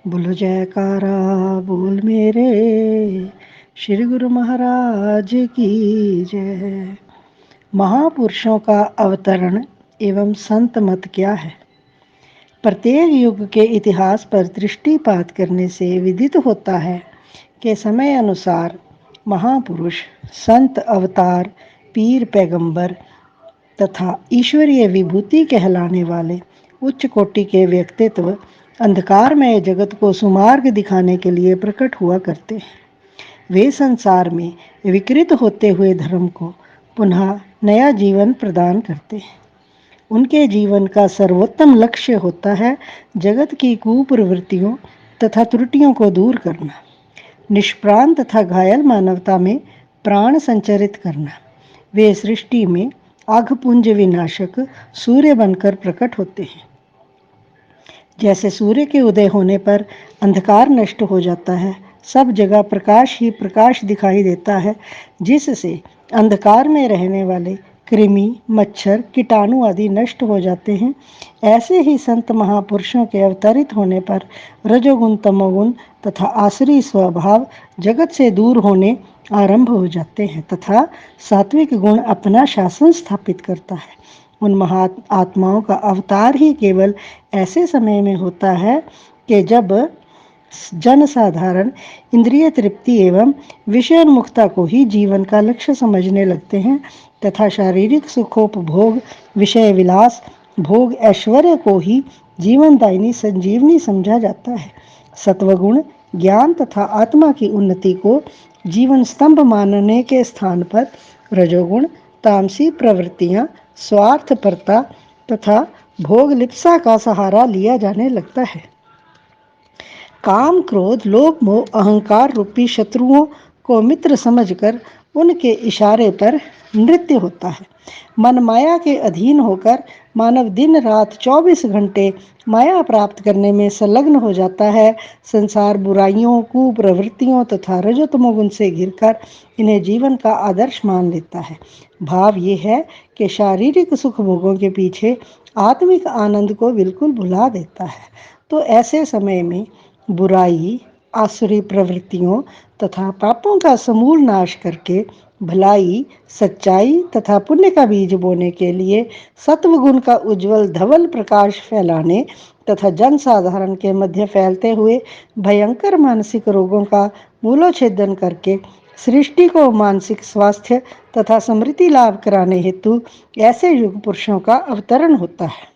बोलो जयकारा बोल मेरे श्री गुरु महाराज की जय। महापुरुषों का अवतरण एवं संत मत क्या है? प्रत्येक युग के इतिहास पर दृष्टिपात करने से विदित होता है कि समय अनुसार महापुरुष, संत, अवतार, पीर, पैगंबर तथा ईश्वरीय विभूति कहलाने वाले उच्च कोटि के व्यक्तित्व अंधकारमय जगत को सुमार्ग दिखाने के लिए प्रकट हुआ करते हैं। वे संसार में विकृत होते हुए धर्म को पुनः नया जीवन प्रदान करते हैं। उनके जीवन का सर्वोत्तम लक्ष्य होता है जगत की कुप्रवृत्तियों तथा त्रुटियों को दूर करना, निष्प्राण तथा घायल मानवता में प्राण संचरित करना। वे सृष्टि में आगपुंज विनाशक सूर्य बनकर प्रकट होते हैं। जैसे सूर्य के उदय होने पर अंधकार नष्ट हो जाता है, सब जगह प्रकाश ही प्रकाश दिखाई देता है, जिससे अंधकार में रहने वाले कृमि, मच्छर, कीटाणु आदि नष्ट हो जाते हैं। ऐसे ही संत महापुरुषों के अवतरित होने पर रजोगुण, तमोगुण तथा आसुरी स्वभाव जगत से दूर होने आरंभ हो जाते हैं तथा सात्विक गुण अपना शासन स्थापित करता है। उन महाआत्माओं का अवतार ही केवल ऐसे समय में होता है कि जब जन साधारण इंद्रिय तृप्ति एवं विषयोन्मुखता को ही जीवन का लक्ष्य समझने लगते हैं तथा शारीरिक सुखोपभोग, विषय विलास, भोग ऐश्वर्य को ही जीवनदायिनी संजीवनी समझा जाता है। सत्वगुण, ज्ञान तथा आत्मा की उन्नति को जीवन स्तंभ मानने के स्थान पर रजोगुण, तामसी प्रवृत्तियां, स्वार्थपरता तथा भोग लिप्सा का सहारा लिया जाने लगता है। काम, क्रोध, लोभ, मोह, अहंकार रूपी शत्रुओं को मित्र समझकर उनके इशारे पर नृत्य होता है। मन माया के अधीन होकर मानव दिन रात 24 घंटे माया प्राप्त करने में संलग्न हो जाता है। संसार बुराइयों, कुप्रवृत्तियों तथा रजोतमोगुण से घिरकर इन्हें जीवन का आदर्श मान लेता है। भाव ये है कि शारीरिक सुख भोगों के पीछे आत्मिक आनंद को बिल्कुल भुला देता है। तो ऐसे समय में बुराई, आसुरी प्रवृत्तियों तथा पापों का समूल नाश करके भलाई, सच्चाई तथा पुण्य का बीज बोने के लिए सत्व गुण का उज्जवल धवल प्रकाश फैलाने तथा जन साधारण के मध्य फैलते हुए भयंकर मानसिक रोगों का मूलोच्छेदन करके सृष्टि को मानसिक स्वास्थ्य तथा समृद्धि लाभ कराने हेतु ऐसे युग पुरुषों का अवतरण होता है।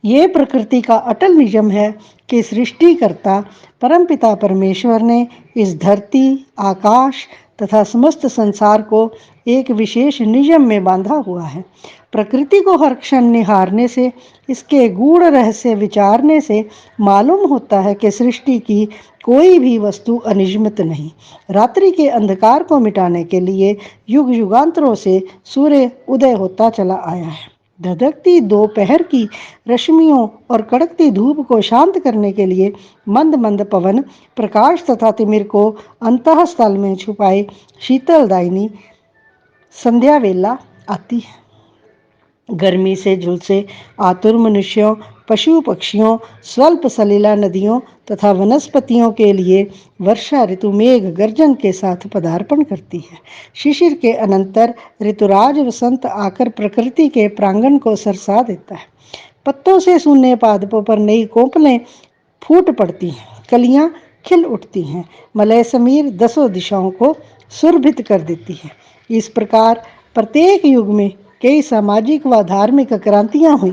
ये प्रकृति का अटल नियम है कि सृष्टिकर्ता परमपिता परमेश्वर ने इस धरती, आकाश तथा समस्त संसार को एक विशेष नियम में बांधा हुआ है। प्रकृति को हर क्षण निहारने से, इसके गूढ़ रहस्य विचारने से मालूम होता है कि सृष्टि की कोई भी वस्तु अनियमित नहीं। रात्रि के अंधकार को मिटाने के लिए युग युगांतरों से सूर्य उदय होता चला आया है। धधकती दोपहर की रश्मियों और कड़कती धूप को शांत करने के लिए मंद मंद पवन प्रकाश तथा तिमिर को अंतः स्थल में छुपाए शीतलदायिनी संध्या वेला आती है। गर्मी से झुलसे आतुर मनुष्यों, पशु पक्षियों, स्वल्प सलीला नदियों तथा वनस्पतियों के लिए वर्षा ऋतु मेघ गर्जन के साथ पदार्पण करती है। शिशिर के अनंतर ऋतुराज वसंत आकर प्रकृति के प्रांगण को सरसा देता है। पत्तों से सूने पादपों पर नई कोपलें फूट पड़ती हैं, कलियां खिल उठती हैं, मलय समीर दसों दिशाओं को सुरभित कर देती है। इस प्रकार प्रत्येक युग में कई सामाजिक व धार्मिक क्रांतियां हुई,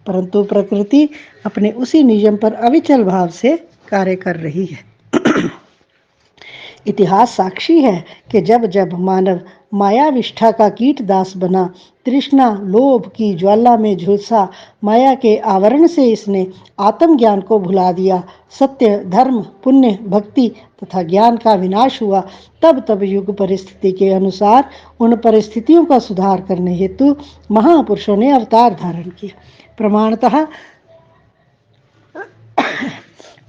परंतु प्रकृति अपने उसी नियम पर अविचल भाव से कार्य कर रही है। इतिहास साक्षी है कि जब जब मानव मायाविष्ठा का कीट दास बना, तृष्णा लोभ की ज्वाला में झुलसा, माया के आवरण से इसने आत्मज्ञान को भुला दिया, सत्य, धर्म, पुण्य, भक्ति तथा ज्ञान का विनाश हुआ, तब तब युग परिस्थिति के अनुसार उन परिस्थितियों का सुधार करने हेतु महापुरुषों ने अवतार धारण किया। प्रमाणतः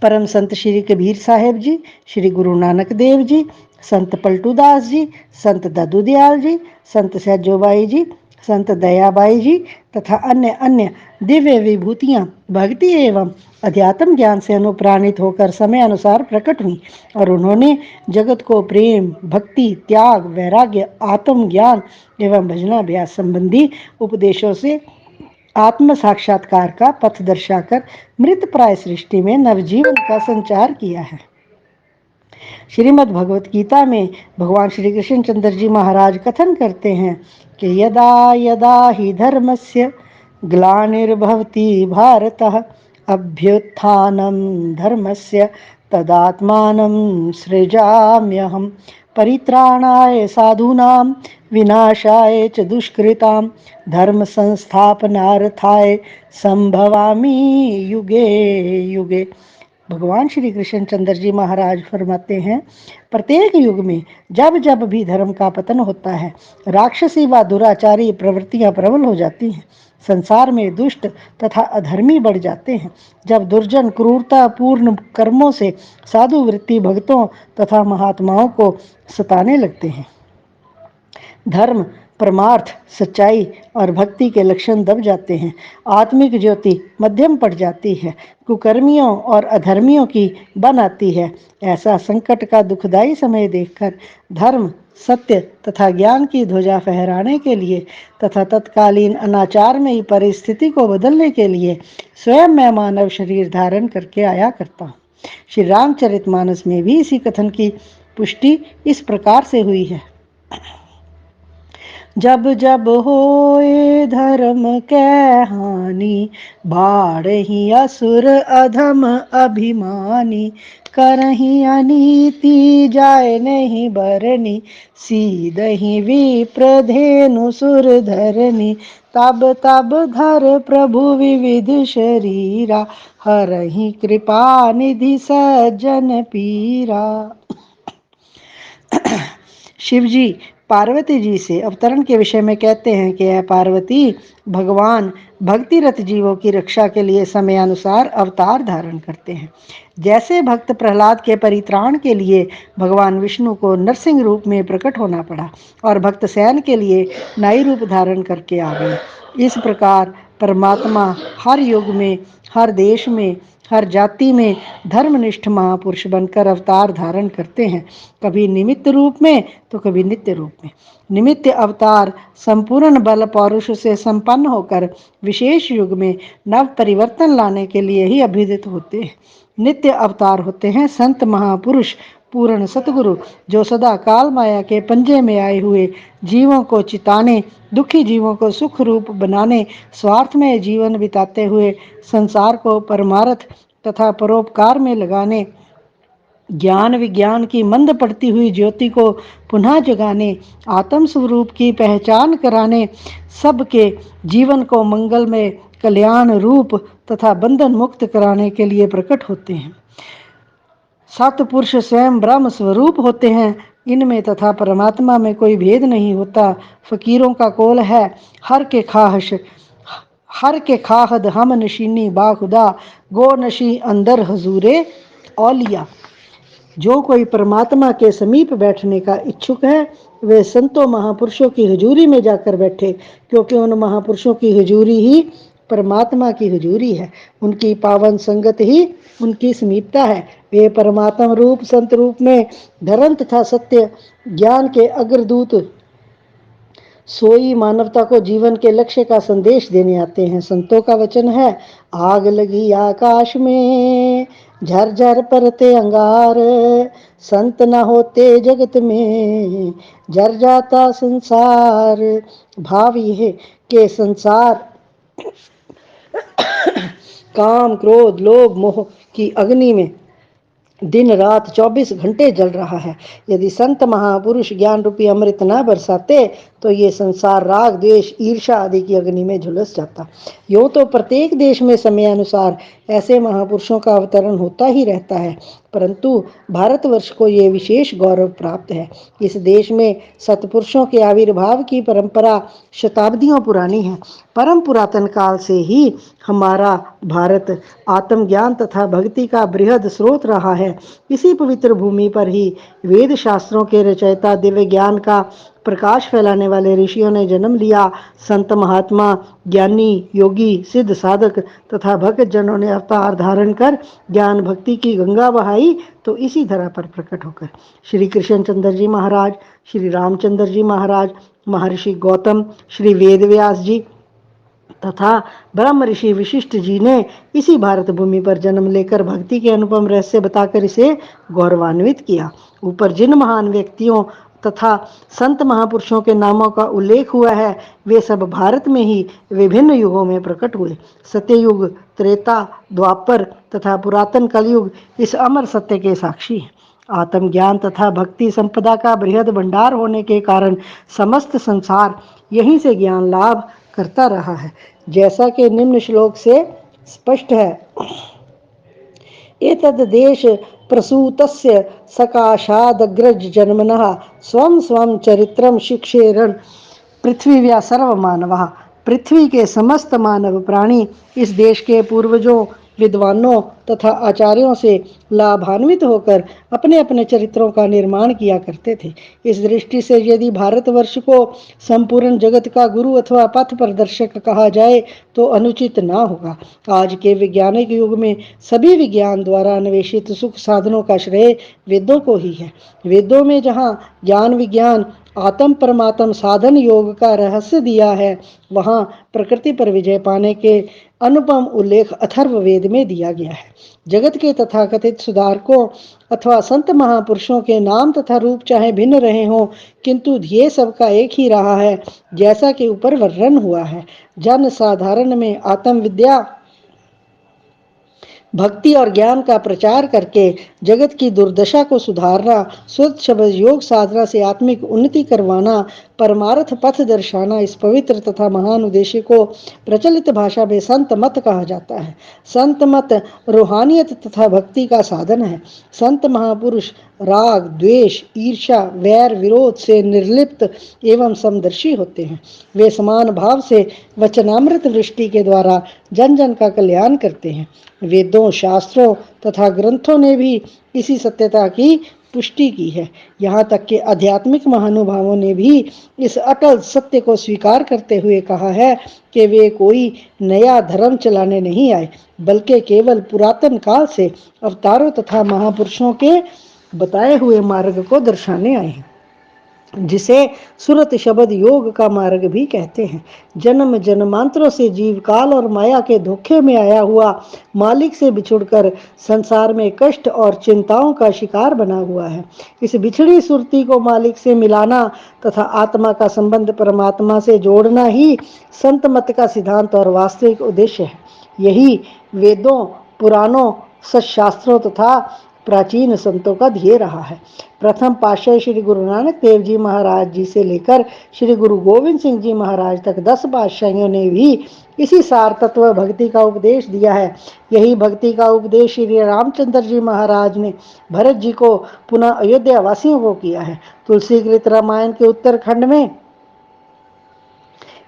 परम संत श्री कबीर साहेब जी, श्री गुरु नानक देव जी, संत पलटू दास जी, संत दद्दू दयाल जी, संत सैजोबाई जी, संत दयाबाई जी तथा अन्य अन्य दिव्य विभूतियां भक्ति एवं अध्यात्म ज्ञान से अनुप्राणित होकर समय अनुसार प्रकट हुई और उन्होंने जगत को प्रेम, भक्ति, त्याग, वैराग्य, आत्म ज्ञान एवं भजनाभ्यास संबंधी उपदेशों से आत्म साक्षात्कार का पथ दर्शाकर मृत प्राय सृष्टि में नवजीवन का संचार किया है। श्रीमद् भगवत गीता में भगवान श्री कृष्ण चंद्र जी महाराज कथन करते हैं कि यदा यदा ही धर्मस्य ग्लानिर्भवति भारतः अभ्युत्थानं धर्मस्य तदात्मानं सृजाम्यहम् परित्राणाय साधूनां विनाशाय च दुष्कृतां धर्म संस्थापनार्थाय संभवामि युगे युगे। भगवान श्री कृष्ण चंद्र जी महाराज फरमाते हैं, प्रत्येक युग में जब जब भी धर्म का पतन होता है, राक्षसी व दुराचारी प्रवृत्तियां प्रबल हो जाती हैं, संसार में दुष्ट तथा अधर्मी बढ़ जाते हैं, जब दुर्जन क्रूरता पूर्ण कर्मों से साधु वृत्ति भक्तों तथा महात्माओं को सताने लगते हैं, धर्म, परमार्थ, सच्चाई और भक्ति के लक्षण दब जाते हैं, आत्मिक ज्योति मध्यम पड़ जाती है, कुकर्मियों और अधर्मियों की बन आती है। ऐसा संकट का दुखदायी समय देखकर धर्म, सत्य तथा ज्ञान की ध्वजा फहराने के लिए तथा तत्कालीन अनाचारमयी परिस्थिति को बदलने के लिए स्वयं मैं मानव शरीर धारण करके आया करता हूँ। श्री रामचरितमानस में भी इसी कथन की पुष्टि इस प्रकार से हुई है। जब जब होए धर्म कै हानि, बाढ़ही असुर अधम अभिमानी, करही अनीति जाय नहीं बरनी, सीदही विप्रधेनु सुर धरनी, तब तब धर प्रभु विविध शरीरा, हरहि कृपा निधि सज्जन पीरा। शिव जी पार्वती जी से अवतरण के विषय में कहते हैं कि यह पार्वती भगवान भक्तिरत जीवों की रक्षा के लिए समयानुसार अवतार धारण करते हैं। जैसे भक्त प्रहलाद के परित्राण के लिए भगवान विष्णु को नरसिंह रूप में प्रकट होना पड़ा और भक्त सैन के लिए नाई रूप धारण करके आ गए, इस प्रकार परमात्मा हर युग में, हर देश में, हर जाति में धर्मनिष्ठ महापुरुष बनकर अवतार धारण करते हैं, कभी निमित्त रूप में तो कभी नित्य रूप में। निमित्त अवतार संपूर्ण बल पौरुष से संपन्न होकर विशेष युग में नव परिवर्तन लाने के लिए ही अभिदित होते हैं। नित्य अवतार होते हैं संत महापुरुष, पूर्ण सतगुरु, जो सदा काल माया के पंजे में आए हुए जीवों को चिताने, दुखी जीवों को सुख रूप बनाने, स्वार्थ में जीवन बिताते हुए संसार को परमार्थ तथा परोपकार में लगाने, ज्ञान विज्ञान की मंद पड़ती हुई ज्योति को पुनः जगाने, आत्म स्वरूप की पहचान कराने, सबके जीवन को मंगल में कल्याण रूप तथा बंधन मुक्त कराने के लिए प्रकट होते हैं। सतपुरुष स्वयं ब्रह्म स्वरूप होते हैं, इनमें तथा परमात्मा में कोई भेद नहीं होता। फकीरों का कौल है, हर के खाहद हम नशीनी बाखुदा, गो नशी अंदर हजूरे औलिया। जो कोई परमात्मा के समीप बैठने का इच्छुक है, वे संतों महापुरुषों की हजूरी में जाकर बैठे, क्योंकि उन महापुरुषों की हजूरी ही परमात्मा की हजूरी है, उनकी पावन संगत ही उनकी समीपता है। वे परमात्मा रूप संत रूप में धर्म तथा सत्य ज्ञान के अग्रदूत सोई मानवता को जीवन के लक्ष्य का संदेश देने आते हैं। संतों का वचन है, आग लगी आकाश में झरझर परते अंगार, संत न होते जगत में जर जाता संसार। भाव यह के संसार काम क्रोध लोभ मोह की अग्नि में दिन रात 24 घंटे जल रहा है। यदि संत महापुरुष ज्ञान रूपी अमृत न बरसाते तो ये संसार राग द्वेष ईर्षा आदि की अग्नि में झुलस जाता। यूं तो प्रत्येक देश में समयानुसार ऐसे महापुरुषों का अवतरण होता ही रहता है, परंतु भारतवर्ष को ये विशेष गौरव प्राप्त है। इस देश में सतपुरुषों के आविर्भाव की परंपरा शताब्दियों पुरानी है। परम पुरातन काल से ही हमारा भारत आत्मज्ञान तथा भक्ति का बृहद स्रोत रहा है। इसी पवित्र भूमि पर ही वेद शास्त्रों के रचयिता दिव्य ज्ञान का प्रकाश फैलाने वाले ऋषियों ने जन्म लिया। संत महात्मा, ज्ञानी, योगी, सिद्ध साधक तथा भक्त जनों ने अवतार धारण कर ज्ञान भक्ति की गंगा बहाई तो इसी धरा पर प्रकट होकर श्री कृष्णचंद्र जी महाराज, श्री रामचंद्र जी महाराज, महर्षि गौतम, श्री वेदव्यास जी तथा ब्रह्म ऋषि वशिष्ठ जी ने इसी भारत भूमि पर जन्म लेकर भक्ति के अनुपम रहस्य बताकर इसे गौरवान्वित किया। ऊपर जिन महान व्यक्तियों तथा संत महापुरुषों के नामों का उल्लेख हुआ है वे सब भारत में ही विभिन्न युगों में प्रकट हुए। सत्ययुग, त्रेता, द्वापर तथा पुरातन कलयुग इस अमर सत्य के साक्षी हैं। आत्मज्ञान तथा भक्ति संपदा का बृहद भंडार होने के कारण समस्त संसार यहीं से ज्ञान लाभ करता रहा है। जैसा कि निम्न श्लोक से स्पष्ट है, एतद् देश प्रसूतस्य सकाशादग्रज जन्मनः स्वं स्वं चरित्रं शिक्षेरन् पृथ्वीव्या सर्वमानवः। पृथ्वी के समस्त मानव प्राणी इस देश के पूर्वजों, विद्वानों तथा आचार्यों से लाभान्वित होकर अपने अपने चरित्रों का निर्माण किया करते थे। इस दृष्टि से यदि भारतवर्ष को संपूर्ण जगत का गुरु अथवा पथ प्रदर्शक कहा जाए तो अनुचित ना होगा। आज के वैज्ञानिक युग में सभी विज्ञान द्वारा अन्वेषित सुख साधनों का श्रेय वेदों को ही है। वेदों में जहाँ ज्ञान विज्ञान आत्म परमात्म साधन योग का रहस्य दिया है, वहाँ प्रकृति पर विजय पाने के अनुपम उल्लेख अथर्व वेद में दिया गया है। जगत के तथाकथित सुधारकों अथवा संत महापुरुषों के नाम तथा रूप चाहे भिन्न रहे हों, किंतु ध्येय सबका एक ही रहा है, जैसा कि ऊपर वर्णन हुआ है। जन साधारण में आत्म विद्या, भक्ति और ज्ञान का प्रचार करके जगत की दुर्दशा को सुधारना, शुद्ध शब्द योग साधना से आत्मिक उन्नति करवाना, परमार्थ पथ दर्शाना, इस पवित्र तथा महान उद्देश्य को प्रचलित भाषा में संत मत कहा जाता है। संत मत रूहानियत तथा भक्ति का साधन है। संत महापुरुष राग, द्वेष, ईर्ष्या, वैर, विरोध से निर्लिप्त एवं समदर्शी होते हैं। वे समान भाव से वचनामृत वृष्टि के द्वारा जन जन का कल्याण करते हैं। वेदों, शास्त्रों तथा ग्रंथों ने भी इसी सत्यता की पुष्टि की है। यहाँ तक कि आध्यात्मिक महानुभावों ने भी इस अटल सत्य को स्वीकार करते हुए कहा है कि वे कोई नया धर्म चलाने नहीं आए, बल्कि केवल पुरातन काल से अवतारों तथा महापुरुषों के बताए हुए मार्ग को दर्शाने आए हैं, जिसे सुरत शब्द योग का मार्ग भी कहते हैं। जन्म जन्मांतरों से जीव काल और माया के धोखे में आया हुआ मालिक से बिछुड़कर संसार में कष्ट और चिंताओं का शिकार बना हुआ है। इस बिछड़ी सुरती को मालिक से मिलाना तथा आत्मा का संबंध परमात्मा से जोड़ना ही संत मत का सिद्धांत और वास्तविक उद्देश्य है। यही वेदों, पुराणों, सत्शास्त्रों तथा प्राचीन संतों का ध्येय रहा है। प्रथम पातशाही श्री गुरु नानक देव जी महाराज जी से लेकर श्री गुरु गोविंद सिंह जी महाराज तक 10 पातशाहियों ने भी इसी सार तत्व भक्ति का उपदेश दिया है। यही भक्ति का उपदेश श्री रामचंद्र जी महाराज ने भरत जी को पुनः अयोध्या वासियों को किया है। तुलसीकृत रामायण के उत्तरखंड में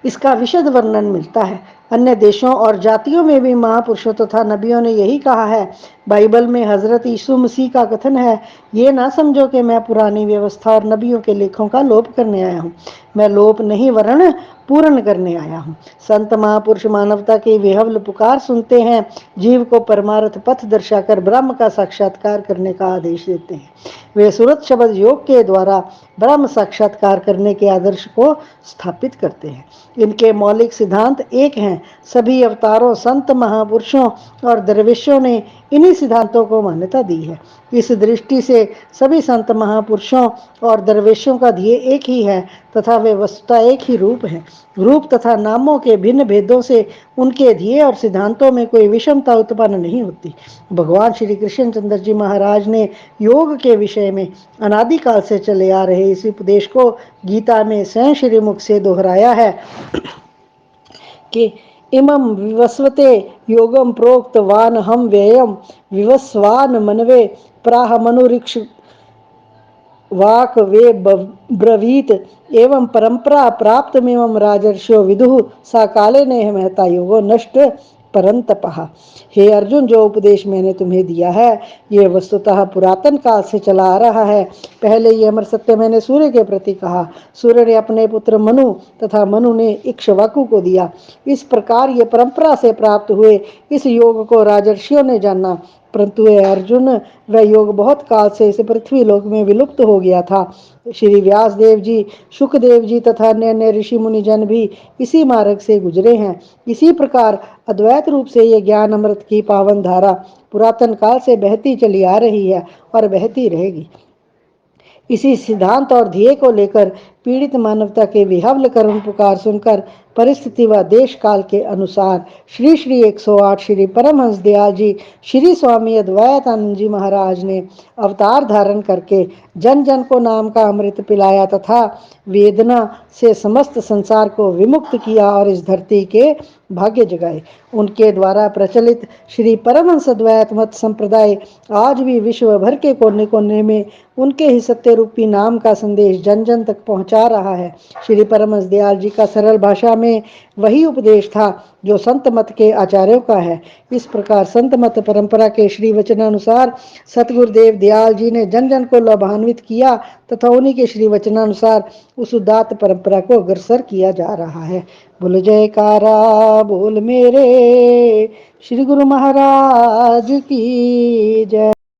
इसका विशद वर्णन मिलता है। अन्य देशों और जातियों में भी महापुरुषों तथा नबियों ने यही कहा है। बाइबल में हजरत यीशु मसीह का कथन है, ये ना समझो कि मैं पुरानी व्यवस्था और नबियों के लेखों का लोप करने आया हूँ। मैं लोप नहीं वर्ण पूर्ण करने आया हूँ। संत महापुरुष मानवता की विहवल पुकार सुनते हैं, जीव को परमार्थ पथ दर्शाकर ब्रह्म का साक्षात्कार करने का आदेश देते हैं। वे सुरत शब्द योग के द्वारा ब्रह्म साक्षात्कार करने के आदर्श को स्थापित करते हैं। इनके मौलिक सिद्धांत एक हैं। सभी अवतारों, संत महापुरुषों और दरवेशों ने इन्हीं सिद्धांतों को मान्यता दी है। इस दृष्टि से सभी संत महापुरुषों और दरवेशों का ध्येय एक ही है तथा वे वस्तुतः एक ही रूप है। रूप तथा नामों के भिन्न भेदों से उनके ध्येय और सिद्धांतों में कोई विषमता उत्पन्न नहीं होती। भगवान श्री कृष्णचंद्र जी महाराज ने योग के विषय में अनादिकाल से चले आ रहे इस उपदेश को गीता में स्वयं श्रीमुख से दोहराया है कि इमं विवस्वते योगम प्रोक्त वान हम व्ययम विवस्वान मनवे प्राह मनुरिक्ष वाक वे ब्रवीत एवं परंपरा प्राप्त में राजर्षो विदुः सा काले ने महता योगो नष्ट परंतपः। हे अर्जुन, जो उपदेश मैंने तुम्हें दिया है ये वस्तुतः पुरातन काल से चला आ रहा है। पहले ये अमर सत्य मैंने सूर्य के प्रति कहा। सूर्य ने अपने पुत्र मनु तथा मनु ने इक्ष्वाकु को दिया। इस प्रकार ये परंपरा से प्राप्त हुए इस योग को राजर्षियों ने जाना। परंतु हे अर्जुन, वह योग बहुत काल से इस पृथ्वी लोक में विलुप्त हो गया था। श्री व्यास देव जी, सुखदेव जी तथा अन्य अन्य ऋषि मुनि जन भी इसी मार्ग से गुजरे हैं। इसी प्रकार अद्वैत रूप से ये ज्ञान अमृत की पावन धारा पुरातन काल से बहती चली आ रही है और बहती रहेगी। इसी सिद्धांत और ध्येय को लेकर पीड़ित मानवता के विहवल करुण पुकार सुनकर परिस्थिति व देश काल के अनुसार श्री श्री 108 श्री परमहंस दयाल जी श्री स्वामी अद्वैतानंद जी महाराज ने अवतार धारण करके जन जन को नाम का अमृत पिलाया तथा वेदना से समस्त संसार को विमुक्त किया और इस धरती के भाग्य जगाए। उनके द्वारा प्रचलित श्री परमहंस अद्वैत मत संप्रदाय आज भी विश्व भर के कोने कोने में उनके ही सत्य रूपी नाम का संदेश जन जन तक पहुंचा रहा है। श्री परमहंस दयाल जी का सरल भाषा में वही उपदेश था जो संत मत के आचार्यों का है। इस प्रकार संत मत परंपरा के श्री वचनानुसार सतगुरुदेव दयाल जी ने जन जन को लाभान्वित किया तथा उन्हीं के श्री वचनानुसार उस उदात्त परंपरा को अग्रसर किया जा रहा है। बोल जयकारा बोल मेरे श्री गुरु महाराज की जय।